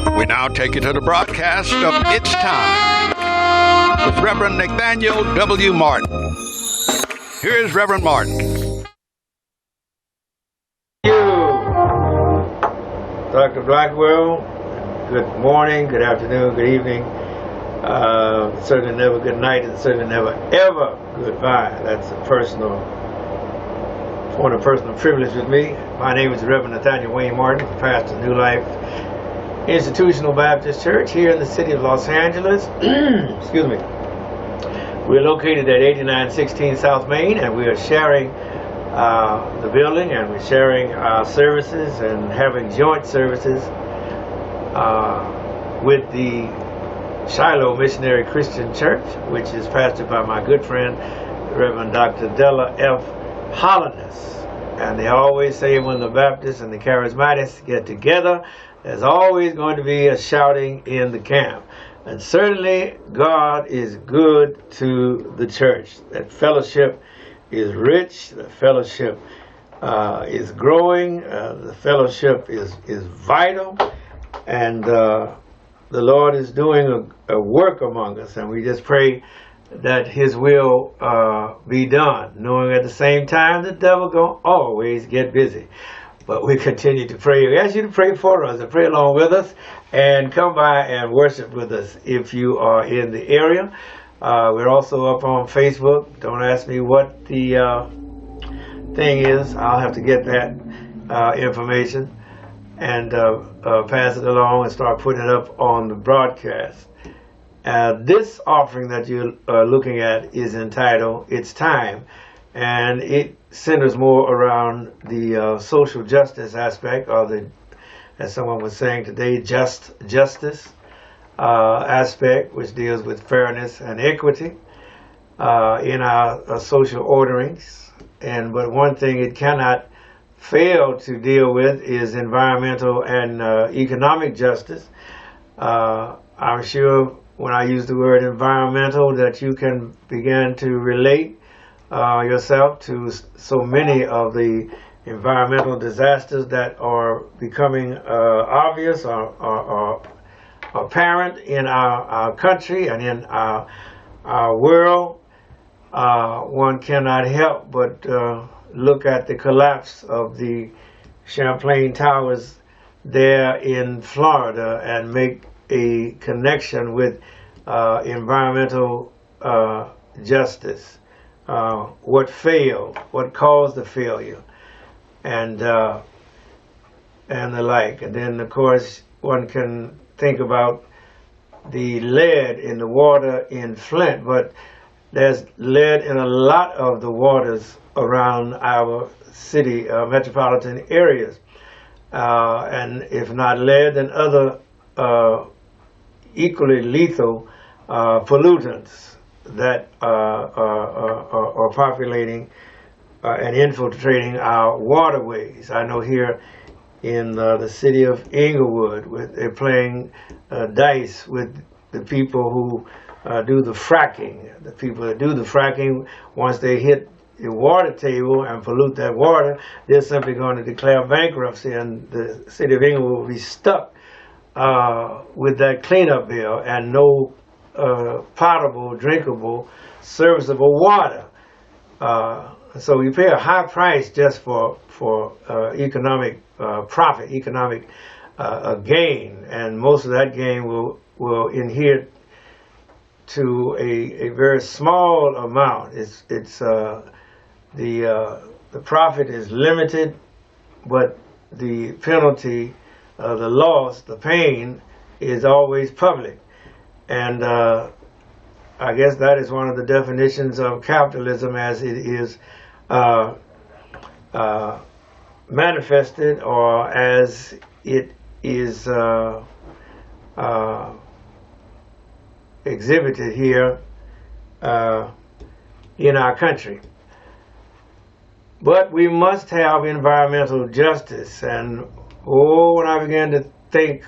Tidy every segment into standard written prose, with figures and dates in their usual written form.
We now take you to the broadcast of It's Time with Reverend Nathaniel W. Martin. Here's Reverend Martin. Thank you, Dr. Blackwell. Good morning, good afternoon, good evening. Certainly never good night, and certainly never ever goodbye. That's a personal privilege with me. My name is Reverend Nathaniel W. Martin, pastor of New Life Institutional Baptist Church here in the city of Los Angeles. Excuse me. We're located at 8916 South Main, and we are sharing the building, and we're sharing our services and having joint services with the Shiloh Missionary Christian Church, which is pastored by my good friend, Reverend Dr. Della F. Hollandus. And they always say when the Baptists and the Charismatics get together, there's always going to be a shouting in the camp. And certainly God is good to the church. That fellowship is rich, the fellowship is growing, the fellowship is vital, and the Lord is doing a work among us, and we just pray that His will be done, knowing at the same time the devil gonna always get busy. But we continue to pray. We ask you to pray for us and pray along with us, and come by and worship with us if you are in the area. We're also up on Facebook. Don't ask me what the thing is. I'll have to get that information and pass it along and start putting it up on the broadcast. This offering that you're looking at is entitled It's Time, and it centers more around the social justice aspect, or the, as someone was saying today, justice aspect, which deals with fairness and equity in our social orderings. But one thing it cannot fail to deal with is environmental and economic justice. I'm sure when I use the word environmental that you can begin to relate yourself to so many of the environmental disasters that are becoming obvious or apparent in our country and in our world. One cannot help but look at the collapse of the Champlain Towers there in Florida and make a connection with environmental justice. What failed, what caused the failure, and the like. And then, of course, one can think about the lead in the water in Flint, but there's lead in a lot of the waters around our city, metropolitan areas. And if not lead, then other equally lethal pollutants that are populating and infiltrating our waterways. I know here in the city of Inglewood, they're playing dice with the people who do the fracking. The people that do the fracking, once they hit the water table and pollute that water, they're simply going to declare bankruptcy, and the city of Inglewood will be stuck with that cleanup bill and no potable, drinkable, serviceable water. So we pay a high price just for economic profit, economic gain, and most of that gain will inhere to a very small amount. The profit is limited, but the penalty, the loss, the pain is always public. And I guess that is one of the definitions of capitalism as it is manifested, or as it is exhibited here in our country. But we must have environmental justice, and when I began to think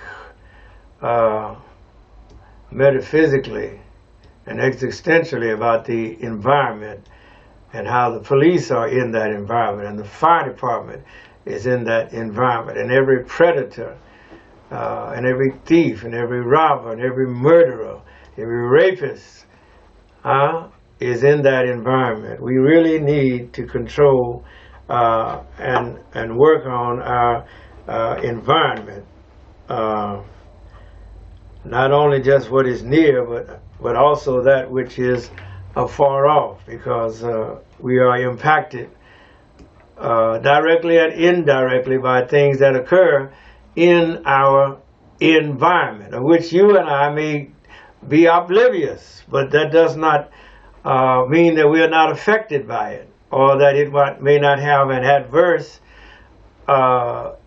metaphysically and existentially about the environment and how the police are in that environment and the fire department is in that environment, and every predator and every thief, and every robber, and every murderer, every rapist is in that environment. We really need to control and work on our environment. Not only just what is near, but also that which is afar off, because we are impacted directly and indirectly by things that occur in our environment, of which you and I may be oblivious, but that does not mean that we are not affected by it, or that it may not have an adverse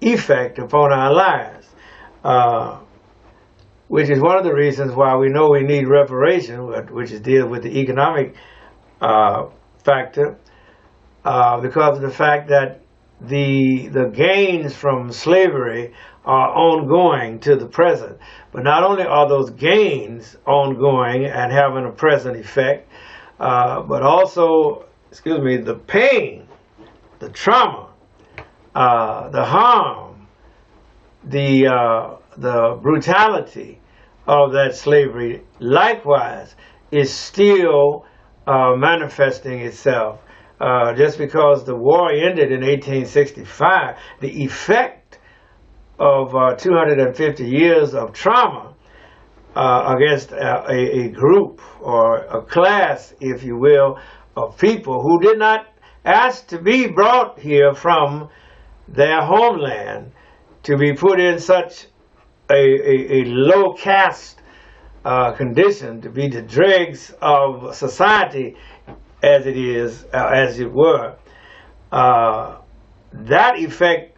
effect upon our lives, which is one of the reasons why we know we need reparation, which is deal with the economic factor, because of the fact that the gains from slavery are ongoing to the present. But not only are those gains ongoing and having a present effect, but also, the pain, the trauma, the harm, the brutality of that slavery likewise is still manifesting itself. Just because the war ended in 1865, the effect of 250 years of trauma against a group or a class, if you will, of people who did not ask to be brought here from their homeland to be put in such a low caste condition, to be the dregs of society as it is, as it were. That effect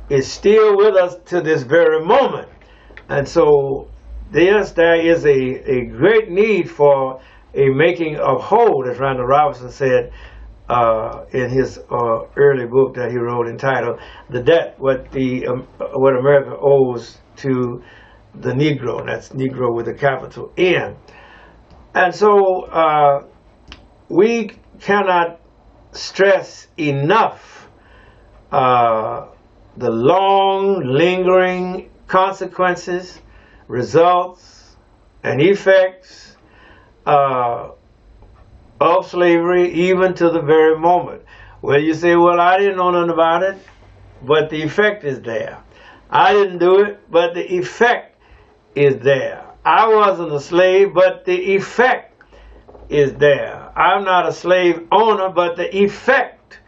is still with us to this very moment. And so there is a great need for a making of whole, as Randall Robinson said in his early book that he wrote entitled "The Debt: What America Owes to the Negro." And that's Negro with a capital N. And so we cannot stress enough the long, lingering consequences, results, and effects of slavery, even to the very moment. Well, you say, well, I didn't know nothing about it, but the effect is there. I didn't do it, but the effect is there. I wasn't a slave, but the effect is there. I'm not a slave owner, but the effect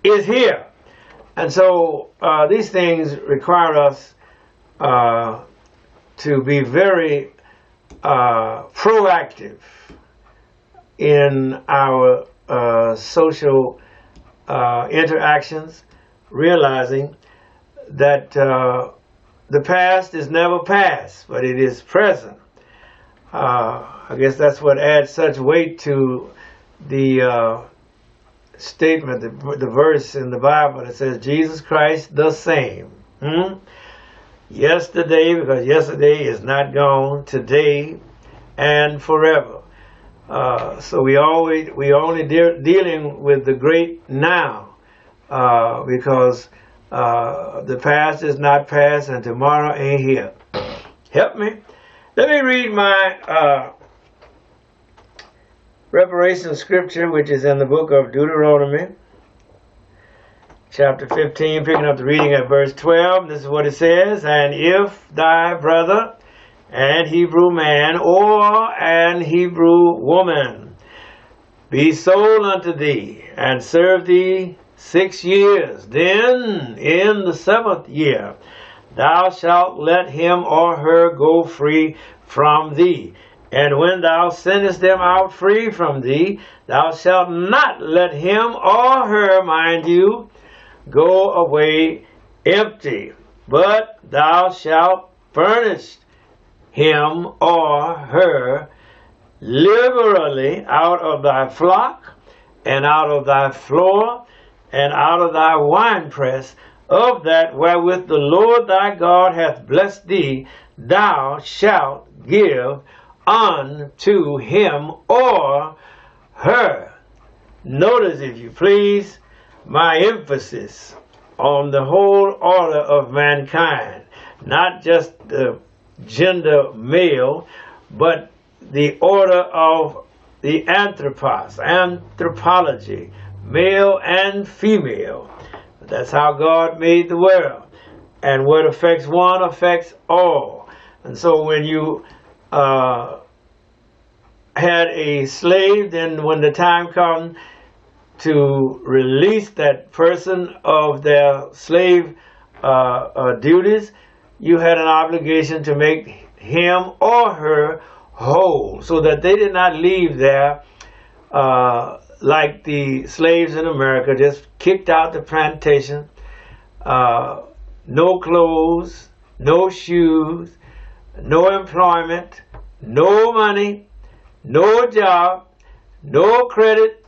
is here. And so these things require us to be very proactive in our social interactions, realizing that the past is never past, but it is present. I guess that's what adds such weight to the statement, the verse in the Bible that says, Jesus Christ the same. Yesterday, because yesterday is not gone, today and forever. So we only dealing with the great now, because the past is not past and tomorrow ain't here. Help me. Let me read my reparation scripture, which is in the book of Deuteronomy, chapter 15, picking up the reading at verse 12. This is what it says: "And if thy brother, an Hebrew man or an Hebrew woman, be sold unto thee, and serve thee 6 years, then in the 7th year thou shalt let him or her go free from thee. And when thou sendest them out free from thee, thou shalt not let him or her," mind you, "go away empty, but thou shalt furnish him or her liberally out of thy flock, and out of thy floor, and out of thy winepress, of that wherewith the Lord thy God hath blessed thee, thou shalt give unto him or her." Notice, if you please, my emphasis on the whole order of mankind, not just the gender male, but the order of the anthropology, male and female. That's how God made the world. And what affects one affects all. And so when you had a slave, then when the time comes to release that person of their slave duties, you had an obligation to make him or her whole, so that they did not leave there like the slaves in America, just kicked out the plantation, no clothes, no shoes, no employment, no money, no job, no credit,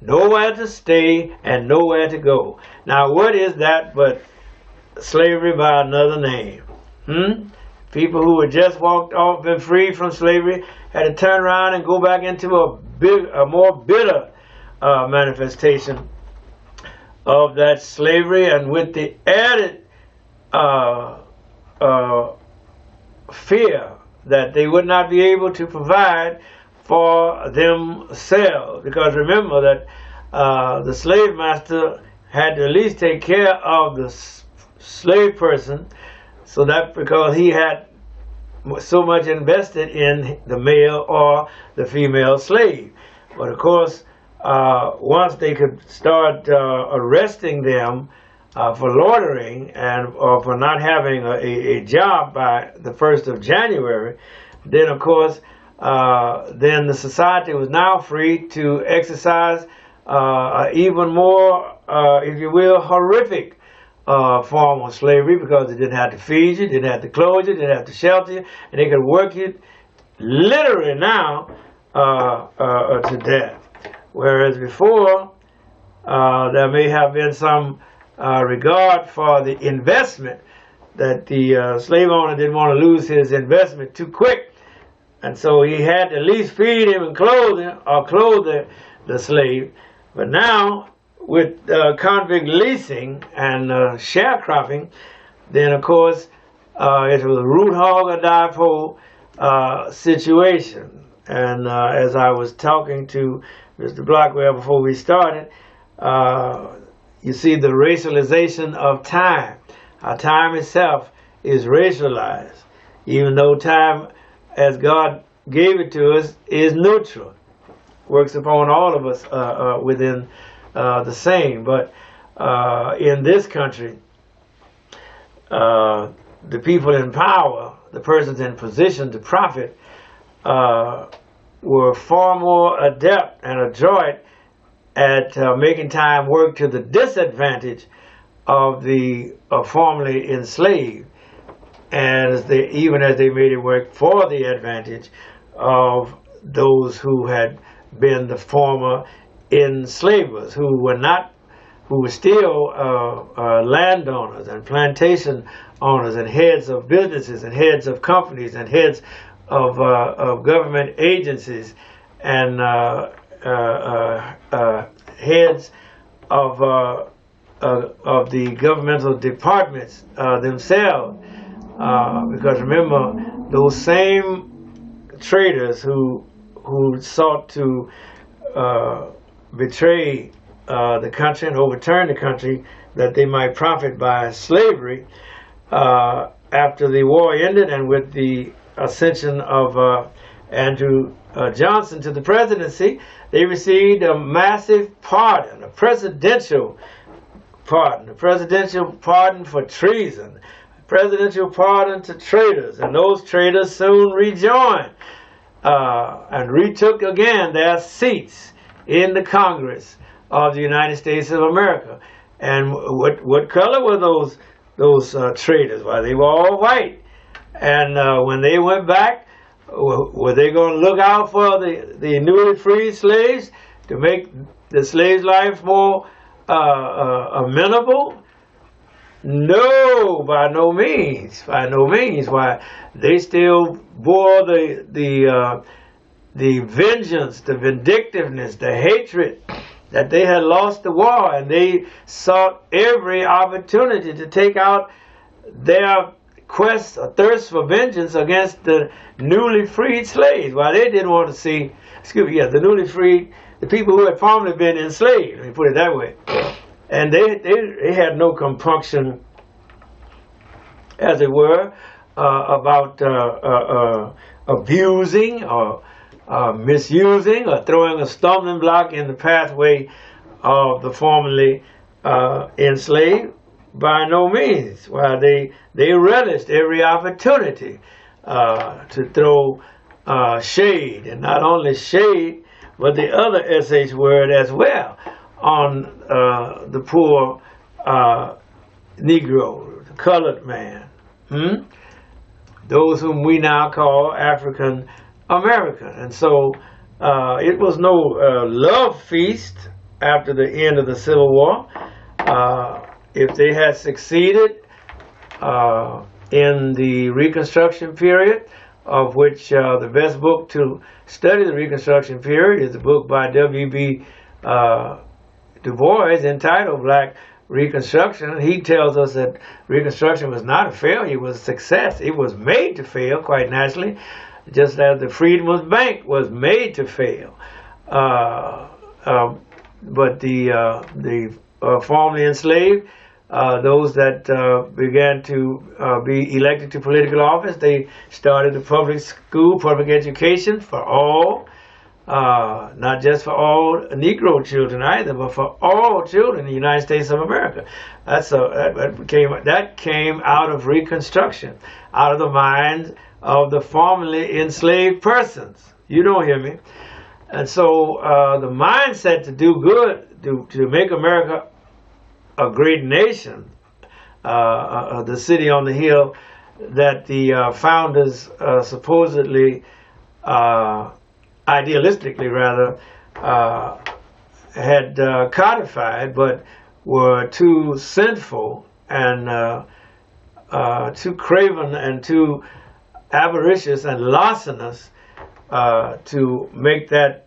nowhere to stay, and nowhere to go. Now, what is that but slavery by another name? People who had just walked off, been freed from slavery, had to turn around and go back into a more bitter manifestation of that slavery, and with the added fear that they would not be able to provide for themselves. Because remember that the slave master had to at least take care of the slave person, so that because he had so much invested in the male or the female slave. But of course, once they could start arresting them for loitering and or for not having a job by the 1st of January, then of course, then the society was now free to exercise even more, if you will, horrific form of slavery, because they didn't have to feed you, didn't have to clothe you, didn't have to shelter you, and they could work you literally now to death. Whereas before, there may have been some regard for the investment, that the slave owner didn't want to lose his investment too quick, and so he had to at least feed him and clothe him, or clothe the slave. But now, with convict leasing and sharecropping, then of course it was a root hog or die po situation. And as I was talking to Mr. Blackwell before we started, you see the racialization of time. Our time itself is racialized, even though time, as God gave it to us, is neutral. Works upon all of us within the same. But in this country, the people in power, the persons in position to profit, were far more adept and adroit at making time work to the disadvantage of the formerly enslaved, and even as they made it work for the advantage of those who had been the former enslavers, who were still landowners and plantation owners and heads of businesses and heads of companies and heads of government agencies and heads of the governmental departments themselves. Because remember, those same traders who sought to betray the country and overturn the country that they might profit by slavery, after the war ended and with the ascension of Andrew Johnson to the presidency, they received a massive pardon, a presidential pardon for treason, a presidential pardon to traitors, and those traitors soon rejoined and retook again their seats in the Congress of the United States of America. And what color were those traitors? Well, they were all white. And when they went back, were they going to look out for the newly freed slaves to make the slaves' life more amenable? No, by no means. Why, they still bore the vengeance, the vindictiveness, the hatred that they had lost the war, and they sought every opportunity to take out their quest or thirst for vengeance against the newly freed slaves. While they didn't want to see, the newly freed, the people who had formerly been enslaved, let me put it that way. And they had no compunction, as it were, about abusing or misusing or throwing a stumbling block in the pathway of the formerly enslaved. By no means. While they relished every opportunity to throw shade, and not only shade, but the other SH word as well, on the poor Negro, the colored man. Those whom we now call African American. And so it was no love feast after the end of the Civil War. If they had succeeded in the Reconstruction period, of which the best book to study the Reconstruction period is a book by W.B. Du Bois entitled Black Reconstruction. He tells us that Reconstruction was not a failure, it was a success. It was made to fail, quite naturally, just as the Freedmen's Bank was made to fail. But the formerly enslaved, those that began to be elected to political office, they started a public school, public education for all, not just for all Negro children either, but for all children in the United States of America. That came out of Reconstruction, out of the minds of the formerly enslaved persons. You don't hear me. And so the mindset to do good, to make America a great nation, the city on the hill that the founders supposedly, idealistically rather, had codified, but were too sinful and too craven and too avaricious and larcenous to make that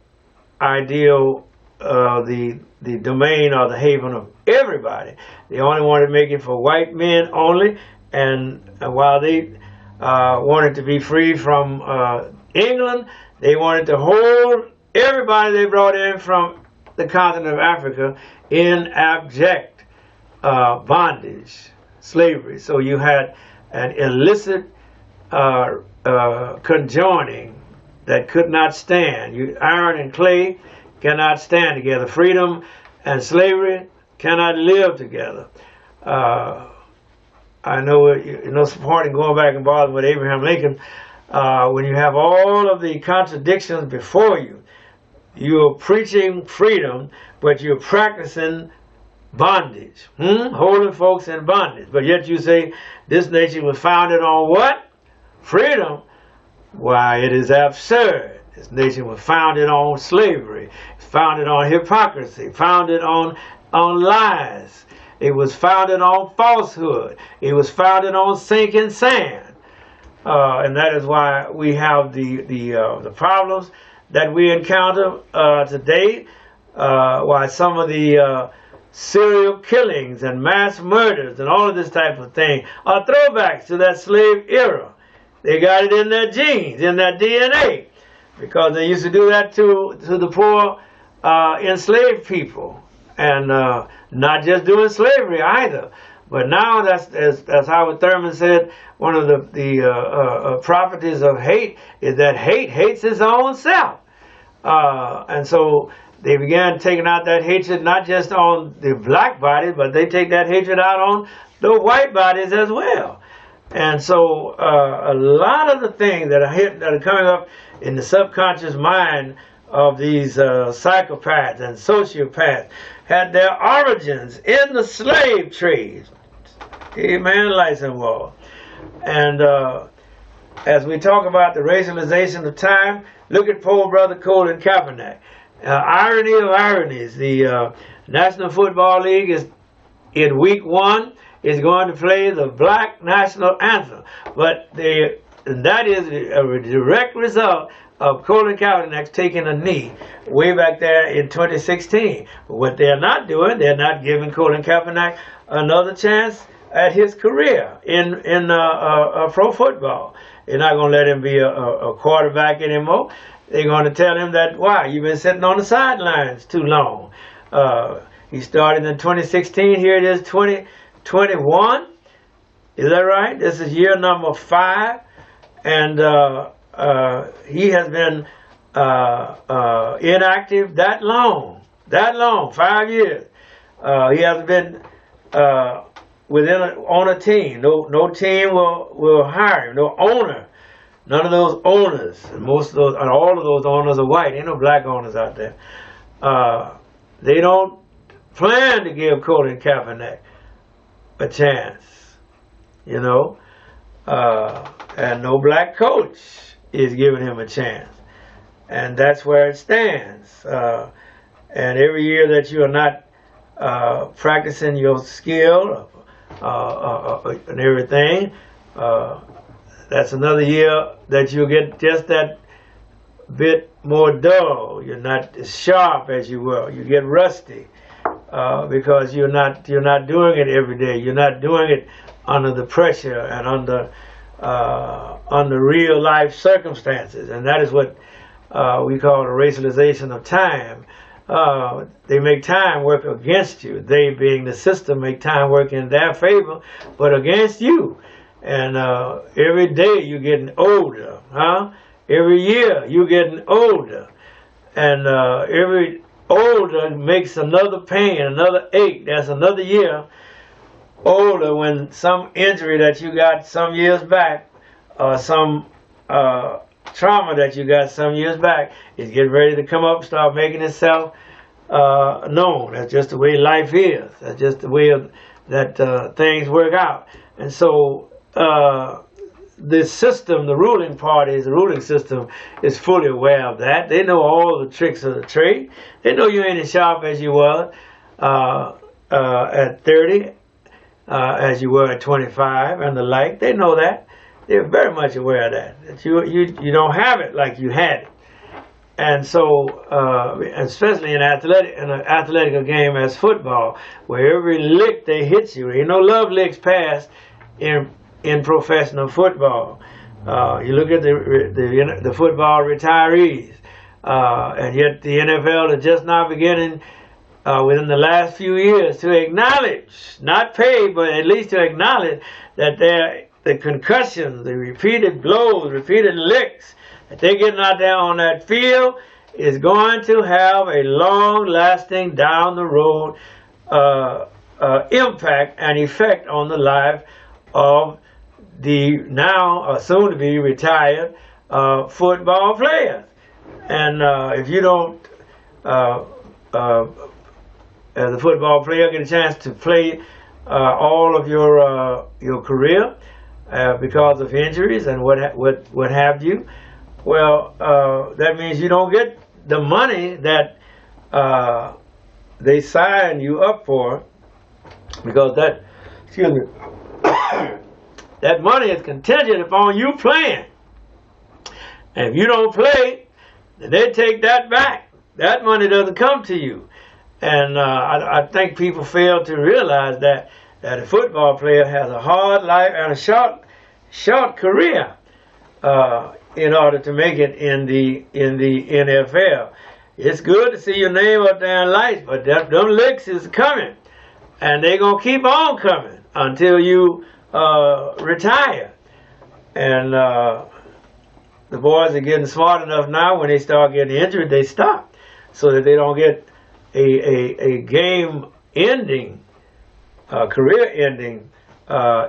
ideal the domain or the haven of everybody. They only wanted to make it for white men only, and while they wanted to be free from England, they wanted to hold everybody they brought in from the continent of Africa in abject bondage, slavery. So you had an illicit conjoining that could not stand. Iron and clay cannot stand together. Freedom and slavery cannot live together. I know supporting going back and bothering with Abraham Lincoln, when you have all of the contradictions before you, you're preaching freedom, but you're practicing bondage, holding folks in bondage. But yet you say this nation was founded on what? Freedom. Why, it is absurd. This nation was founded on slavery, founded on hypocrisy, founded on lies. It was founded on falsehood. It was founded on sinking sand. And that is why we have the problems that we encounter today. Why some of the serial killings and mass murders and all of this type of thing are throwbacks to that slave era. They got it in their genes, in their DNA, because they used to do that to the poor enslaved people, and not just doing slavery either. But now that's, as Howard Thurman said, one of the properties of hate is that hate hates its own self. And so they began taking out that hatred not just on the black bodies, but they take that hatred out on the white bodies as well. And so a lot of the things that are coming up in the subconscious mind of these psychopaths and sociopaths had their origins in the slave trade. Amen, lights and wall. And as we talk about the racialization of time, look at poor brother Colin Kaepernick. Irony of ironies, the National Football League is in week 1 is going to play the black national anthem, but the And that is a direct result of Colin Kaepernick taking a knee way back there in 2016. What they're not doing, they're not giving Colin Kaepernick another chance at his career in pro football. They're not going to let him be a quarterback anymore. They're going to tell him that, wow, you've been sitting on the sidelines too long. He started in 2016. Here it is, 2021. Is that right? This is year number 5. And he has been inactive that long, 5 years. He hasn't been on a team. No team will hire him. No owner. None of those owners. Most of those, and all of those owners are white. Ain't no black owners out there. They don't plan to give Colin Kaepernick a chance. You know. And no black coach is giving him a chance. And that's where it stands. And every year that you are not practicing your skill and everything, that's another year that you get just that bit more dull. You're not as sharp as you were. You get rusty because you're not doing it every day. You're not doing it under the pressure and under real life circumstances, and that is what we call the racialization of time. They make time work against you. They, being the system, make time work in their favor, but against you. And every day you're getting older, huh? Every year you're getting older, and every older makes another pain, another ache. That's another year older when some injury that you got some years back, or some trauma that you got some years back, is getting ready to come up, start making itself known. That's just the way life is. That's just the way that things work out. And so the system, the ruling parties, the ruling system is fully aware of that. They know all the tricks of the trade. They know you ain't as sharp as you were at 30. As you were at 25 and the like. They know that. They're very much aware of that. That you don't have it like you had it. And so, especially in an athletic game as football, where every lick they hit you, ain't no love licks passed in professional football. You look at the football retirees, and yet the NFL is just now beginning within the last few years to acknowledge, not pay, but at least to acknowledge that the concussions, the repeated blows, repeated licks that they're getting out there on that field is going to have a long-lasting, down the road impact and effect on the life of the now soon to be retired football players. And if you don't as a football player get a chance to play all of your career because of injuries and what have you, well, that means you don't get the money that they sign you up for, because that money is contingent upon you playing. And if you don't play, then they take that back. That money doesn't come to you. And I think people fail to realize that a football player has a hard life and a short career in order to make it in the NFL. It's good to see your name up there in lights, but them licks is coming, and they're gonna keep on coming until you retire. And the boys are getting smart enough now. When they start getting injured, they stop, so that they don't get a game-ending, career-ending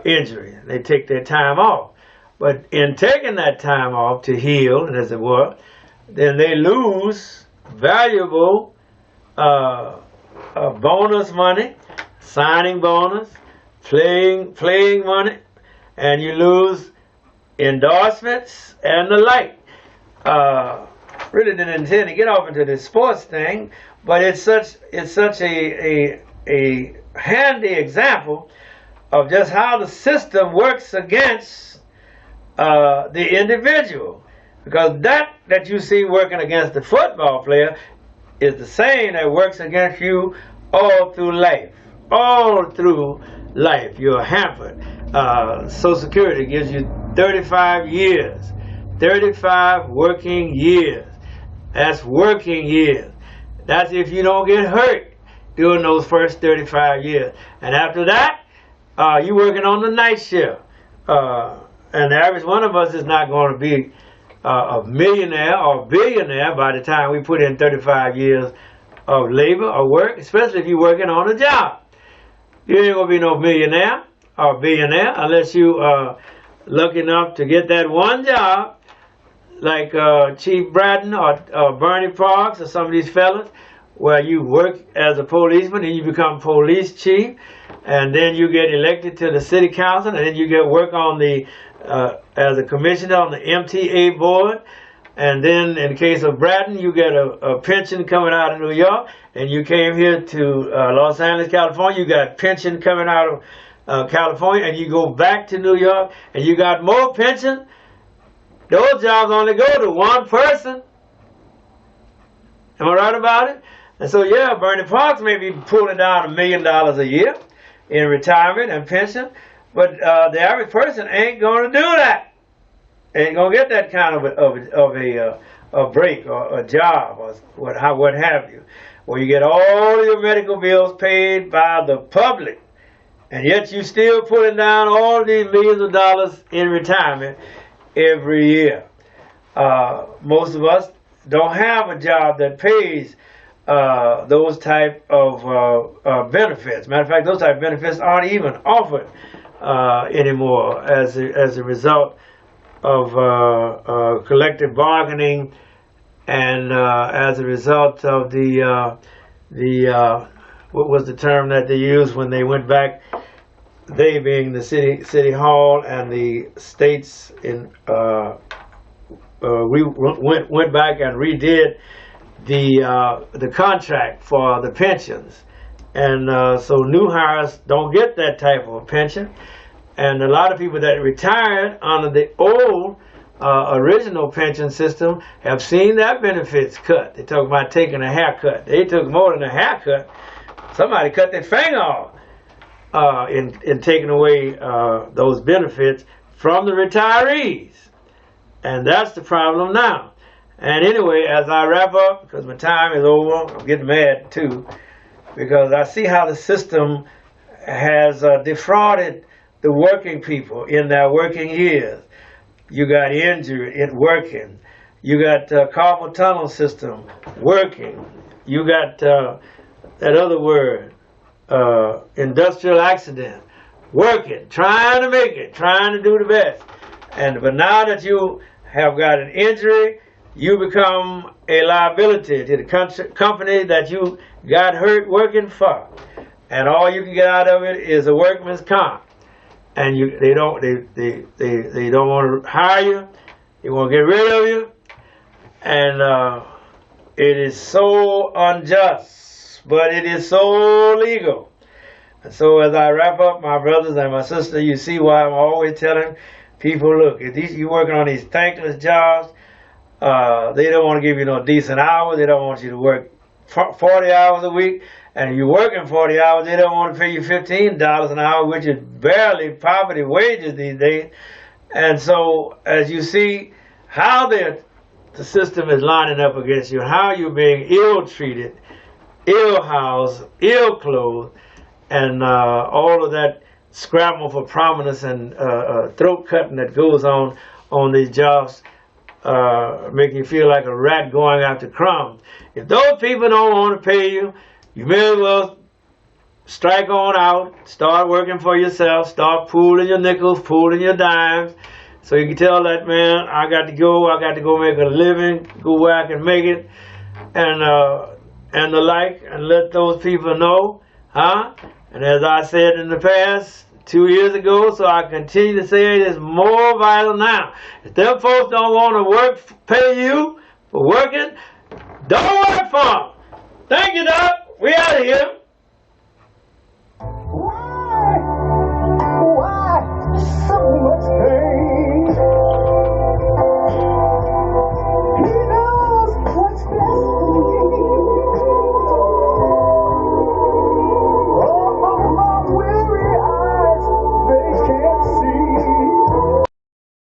injury. They take their time off. But in taking that time off to heal, as it were, then they lose valuable bonus money, signing bonus, playing money, and you lose endorsements and the like. Really didn't intend to get off into this sports thing, but it's such a handy example of just how the system works against the individual. Because that you see working against the football player is the same that works against you all through life. All through life, you're hampered. Social Security gives you 35 years. 35 working years. That's working years. That's if you don't get hurt during those first 35 years. And after that, you're working on the night shift. And the average one of us is not going to be a millionaire or billionaire by the time we put in 35 years of labor or work, especially if you're working on a job. You ain't going to be no millionaire or billionaire unless you are lucky enough to get that one job like Chief Bratton or Bernie Parks or some of these fellas where you work as a policeman and you become police chief, and then you get elected to the city council, and then you get work on the as a commissioner on the MTA board, and then in the case of Bratton, you get a pension coming out of New York, and you came here to Los Angeles, California, you got pension coming out of California, and you go back to New York, and you got more pension. Those jobs only go to one person. Am I right about it? And so, yeah, Bernie Parks may be pulling down $1 million a year in retirement and pension, but the average person ain't going to do that. Ain't going to get that kind of a break or a job or what have you, where you get all your medical bills paid by the public, and yet you still putting down all these millions of dollars in retirement every year. Most of us don't have a job that pays those type of benefits. Matter of fact, those type of benefits aren't even offered anymore as a result of collective bargaining, and as a result of the what was the term that they used when they went back? They being the city hall and the states in went back and redid the contract for the pensions, and so new hires don't get that type of pension, and a lot of people that retired under the old original pension system have seen their benefits cut. They talk about taking a haircut. They took more than a haircut. Somebody cut their finger off in taking away those benefits from the retirees, and that's the problem now. And anyway, as I wrap up, because my time is over, I'm getting mad too, because I see how the system has defrauded the working people in their working years. You got injury in working. You got carpal tunnel system working. You got that other word, industrial accident, working, trying to make it, trying to do the best. But now that you have got an injury, you become a liability to the company that you got hurt working for, and all you can get out of it is a workman's comp. And they don't want to hire you. They want to get rid of you, and it is so unjust, but it is so legal. And so, as I wrap up, my brothers and my sister, you see why I'm always telling people: look, if you're working on these thankless jobs, they don't want to give you no decent hours. They don't want you to work 40 hours a week. And if you're working 40 hours, they don't want to pay you $15 an hour, which is barely poverty wages these days. And so, as you see how the system is lining up against you, how you're being ill-treated, ill-housed, ill-clothed, and all of that scramble for prominence and throat-cutting that goes on these jobs, making you feel like a rat going after crumbs. If those people don't want to pay you, you may as well strike on out, start working for yourself, start pooling your nickels, pooling your dimes, so you can tell that man, I got to go make a living, go where I can make it, and the like, and let those people know, And as I said in the past, 2 years ago, so I continue to say it is more vital now. If them folks don't want to pay you for working, don't work for them. Thank you, Doc. We out of here.